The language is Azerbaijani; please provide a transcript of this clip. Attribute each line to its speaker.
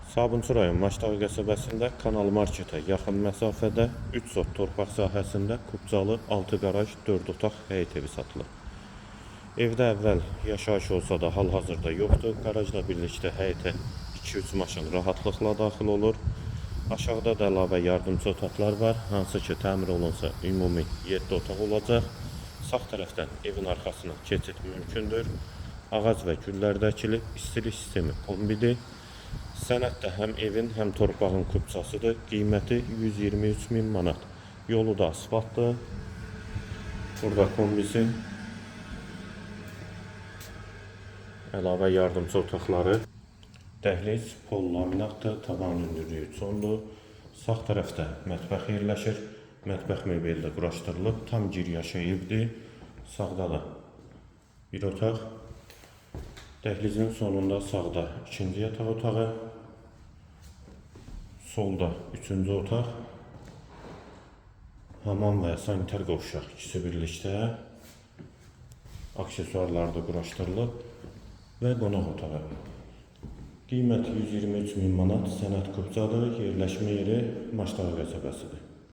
Speaker 1: Sabunçu rayon Maçdağı qəsəbəsində Kanal Marketə yaxın məsafədə 3 sot torpaq sahəsində Kubcalı 6 qaraj 4 otaq həyət evi satılır. Evdə əvvəl yaşayış olsa da hal-hazırda yoxdur. Qarajla birlikdə həyətə 2-3 maşın rahatlıqla daxil olur. Aşağıda da əlavə yardımçı otaqlar var, hansı ki təmir olunsa ümumi 7 otaq olacaq. Sağ tərəfdən evin arxasına keçid mümkündür. Ağac və güllər də əkilib, istilik sistemi kombidir. Sənəddə həm evin, həm torpağın kubçasıdır. Qiyməti 123 min manat. Yolu da asfaltdır. Burada kombisi. Əlavə yardımçı otaqları. Dəhliz pol laminatdır. Tavan hündürlüyü çondur. Sağ tərəfdə mətbəx yerləşir. Mətbəx mebeli də quraşdırılıb. Tam giryaşa evdir. Sağda da bir otaq. Dəhlizin sonunda sağda ikinci yataq otağı. Solda üçüncü otaq. Hamam və sanitar qovşaq ikisi birlikdə. Aksesuarlar da quraşdırılıb və qonaq otağı. Qiyməti 123 min manat, sənəd Kubcadır, yerləşmə yeri Maçdağı qəsəbəsidir.